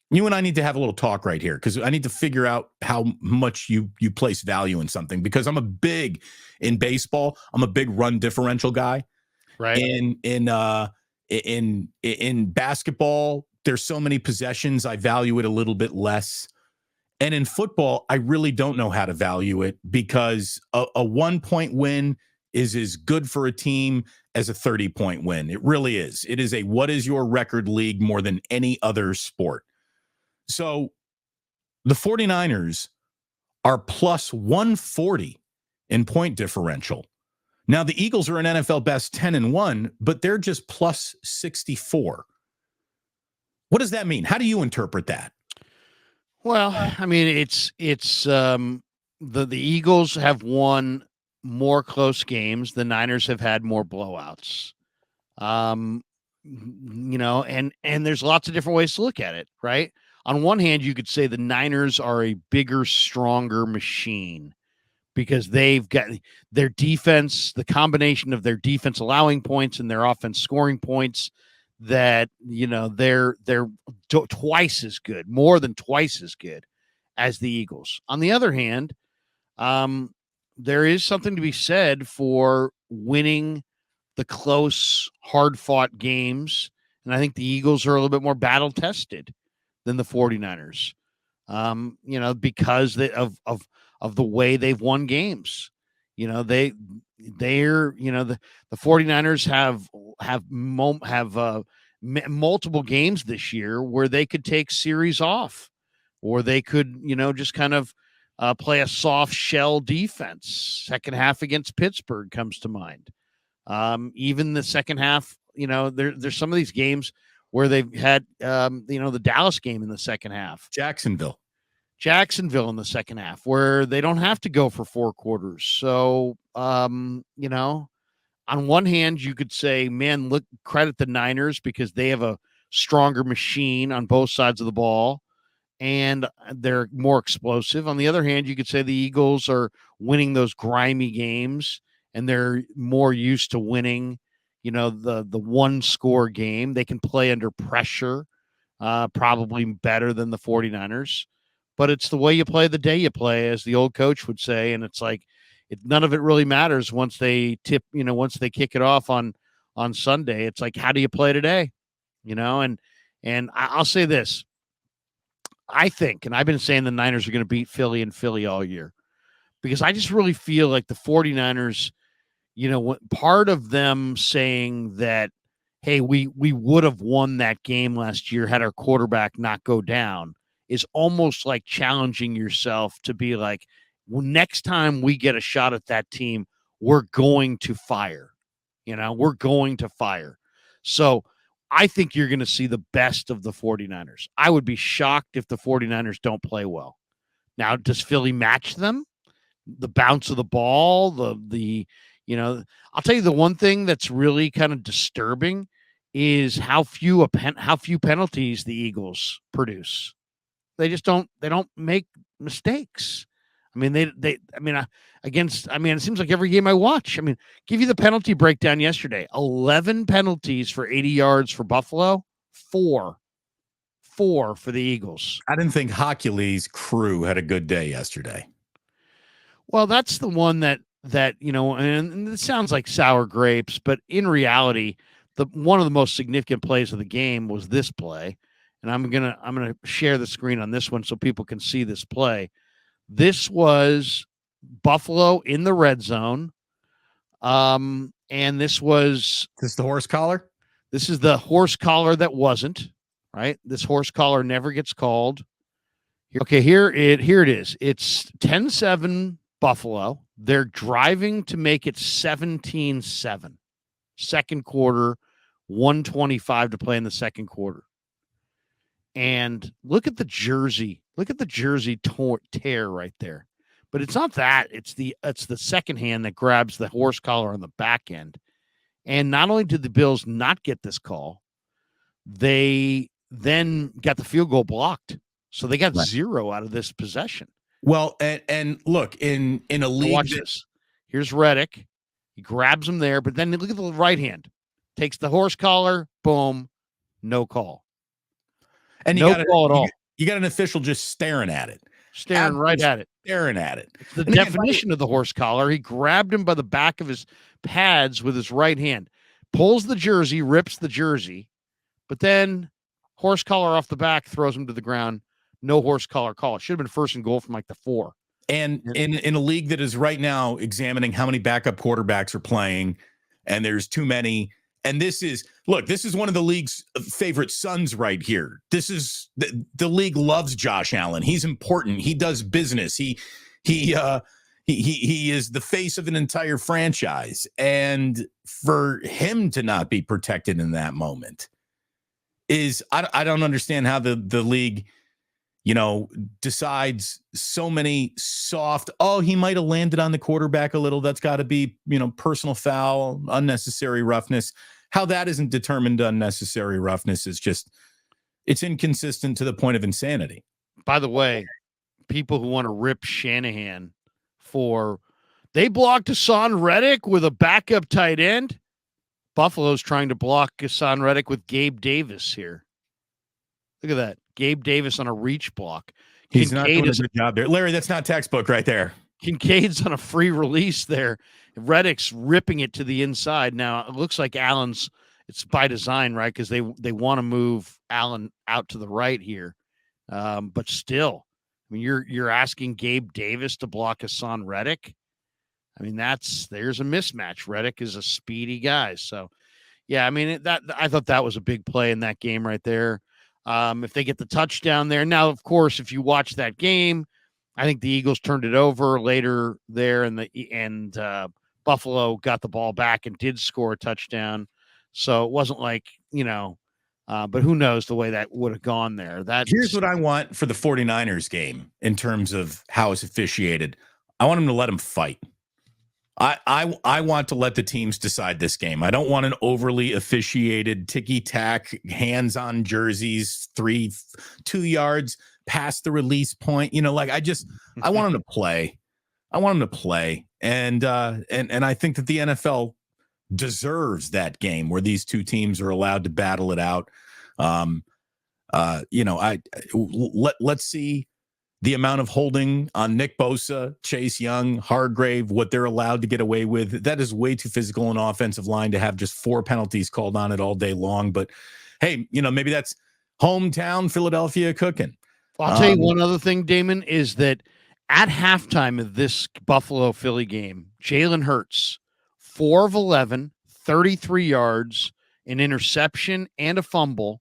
You and I need to have a little talk right here because I need to figure out how much you place value in something, because in baseball, I'm a big run differential guy. Right. In basketball, there's so many possessions, I value it a little bit less. And in football, I really don't know how to value it, because a 1-point win is as good for a team as a 30-point win. It really is. It is a what is your record league more than any other sport. So the 49ers are plus 140 in point differential. Now, the Eagles are an NFL best 10-1, but they're just plus 64. What does that mean? How do you interpret that? Well, I mean, it's the Eagles have won more close games. The Niners have had more blowouts. And there's lots of different ways to look at it, right? On one hand, you could say the Niners are a bigger, stronger machine because they've got their defense, the combination of their defense allowing points and their offense scoring points, that they're twice as good, more than twice as good as the Eagles. On the other hand, there is something to be said for winning the close, hard-fought games, and I think the Eagles are a little bit more battle-tested than the 49ers, because of the way they've won games. The 49ers have multiple games this year where they could take series off, or they could, just kind of play a soft shell defense. Second half against Pittsburgh comes to mind. Even the second half, there's some of these games where they've had, the Dallas game in the second half. Jacksonville in the second half, where they don't have to go for 4 quarters. So, on one hand, you could say, man, credit the Niners because they have a stronger machine on both sides of the ball and they're more explosive. On the other hand, you could say the Eagles are winning those grimy games and they're more used to winning, the 1-score game. They can play under pressure, probably better than the 49ers. But it's the way you play the day you play, as the old coach would say. And it's like, none of it really matters once they once they kick it off on Sunday. It's like, how do you play today? And I'll say this. I think, and I've been saying the Niners are going to beat Philly and Philly all year, because I just really feel like the 49ers, part of them saying that, hey, we would have won that game last year had our quarterback not go down, is almost like challenging yourself to be like, well, next time we get a shot at that team, we're going to fire. We're going to fire. So I think you're going to see the best of the 49ers. I would be shocked if the 49ers don't play well. Now, does Philly match them? The bounce of the ball, I'll tell you the one thing that's really kind of disturbing is how few penalties the Eagles produce. They just don't make mistakes. I mean, it seems like every game I watch, give you the penalty breakdown yesterday. 11 penalties for 80 yards for Buffalo, 4 for the Eagles. I didn't think Hercules' crew had a good day yesterday. Well, that's the one that and it sounds like sour grapes, but in reality, one of the most significant plays of the game was this play. And I'm gonna share the screen on this one so people can see this play. This was Buffalo in the red zone. And this was the horse collar? This is the horse collar that wasn't, right? This horse collar never gets called. Okay, here it is. It's 10-7 Buffalo. They're driving to make it 17-7. Second quarter, 1:25 to play in the second quarter. And look at the jersey. Look at the jersey tear right there. But it's not that. It's the second hand that grabs the horse collar on the back end. And not only did the Bills not get this call, they then got the field goal blocked. So they got 0 out of this possession. Well, and look, in a league. Watch this. Here's Reddick. He grabs him there, but then look at the right hand. Takes the horse collar, boom, no call. And call at all. You got an official just staring at it. Staring right at it. Staring at it. It's the definition of the horse collar. He grabbed him by the back of his pads with his right hand, pulls the jersey, rips the jersey, but then horse collar off the back, throws him to the ground. No horse collar call. It should have been first and goal from like the 4. And in a league that is right now examining how many backup quarterbacks are playing, and there's too many. And this is one of the league's favorite sons right here. This is the league loves Josh Allen. He's important. He does business. He is the face of an entire franchise. And for him to not be protected in that moment is, I don't understand how the league, decides so many soft, he might have landed on the quarterback a little. That's got to be, personal foul, unnecessary roughness. How that isn't determined unnecessary roughness is just, it's inconsistent to the point of insanity. By the way, people who want to rip Shanahan they blocked Hassan Reddick with a backup tight end. Buffalo's trying to block Hassan Reddick with Gabe Davis here. Look at that. Gabe Davis on a reach block. He's not doing a good job there. Larry, that's not textbook right there. Kincaid's on a free release there. Reddick's ripping it to the inside. Now, it looks like it's by design, right? Because they want to move Allen out to the right here. But still, I mean, you're asking Gabe Davis to block Hassan Reddick. I mean, there's a mismatch. Reddick is a speedy guy. So, yeah, I mean, I thought that was a big play in that game right there. If they get the touchdown there. Now, of course, if you watch that game, I think the Eagles turned it over later there, and Buffalo got the ball back and did score a touchdown. So it wasn't like, but who knows the way that would have gone there. Here's what I want for the 49ers game in terms of how it's officiated. I want them to let them fight. I want to let the teams decide this game. I don't want an overly officiated ticky-tack, hands-on jerseys, 2 yards past the release point. I want them to play. I want them to play. And I think that the NFL deserves that game where these two teams are allowed to battle it out. Let's see the amount of holding on Nick Bosa, Chase Young, Hargrave, what they're allowed to get away with. That is way too physical an offensive line to have just 4 penalties called on it all day long. But hey, maybe that's hometown Philadelphia cooking. I'll tell you one other thing, Damon, is that at halftime of this Buffalo-Philly game, Jalen Hurts, 4 of 11, 33 yards, an interception, and a fumble.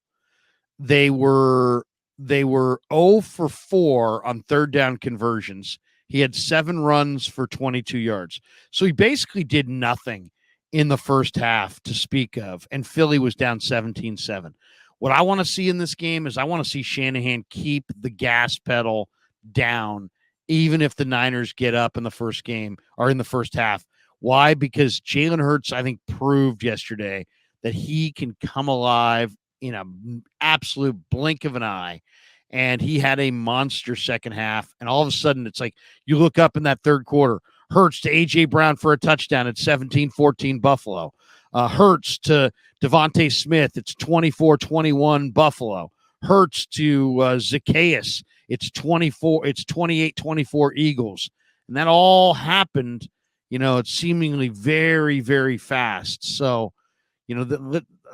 They were 0 for 4 on third down conversions. He had 7 runs for 22 yards. So he basically did nothing in the first half to speak of, and Philly was down 17-7. What I want to see in this game is I want to see Shanahan keep the gas pedal down, even if the Niners get up in the first game or in the first half. Why? Because Jalen Hurts, I think, proved yesterday that he can come alive in an absolute blink of an eye. And he had a monster second half. And all of a sudden, it's like you look up in that third quarter, Hurts to A.J. Brown for a touchdown at 17-14 Buffalo. Hurts to Devontae Smith, it's 24-21 Buffalo. Hurts to Zacchaeus, it's 28-24 Eagles. And that all happened, it's seemingly very, very fast. So,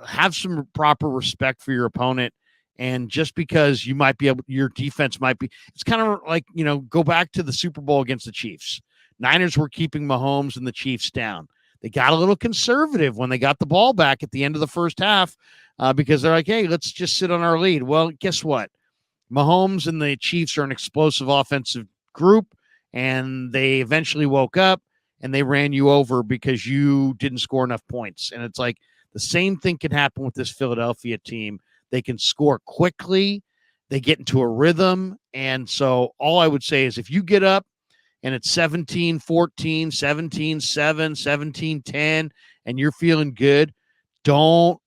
have some proper respect for your opponent. And just because you might be your defense might be, it's kind of like, go back to the Super Bowl against the Chiefs. Niners were keeping Mahomes and the Chiefs down. They got a little conservative when they got the ball back at the end of the first half because they're like, hey, let's just sit on our lead. Well, guess what? Mahomes and the Chiefs are an explosive offensive group, and they eventually woke up and they ran you over because you didn't score enough points. And it's like the same thing can happen with this Philadelphia team. They can score quickly. They get into a rhythm. And so all I would say is if you get up and it's 17-14, 17-7, 17-10, and you're feeling good, don't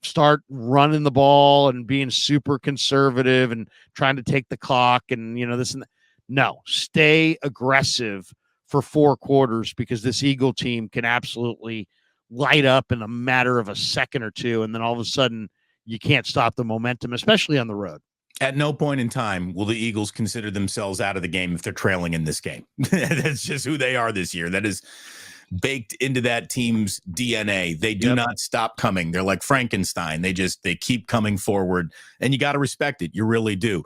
start running the ball and being super conservative and trying to take the clock and, this and that. No, stay aggressive for 4 quarters because this Eagle team can absolutely light up in a matter of a second or two. And then all of a sudden you can't stop the momentum, especially on the road. At no point in time will the Eagles consider themselves out of the game if they're trailing in this game. That's just who they are this year. That is baked into that team's DNA. They do not stop coming. They're like Frankenstein. They keep coming forward, and you got to respect it. You really do.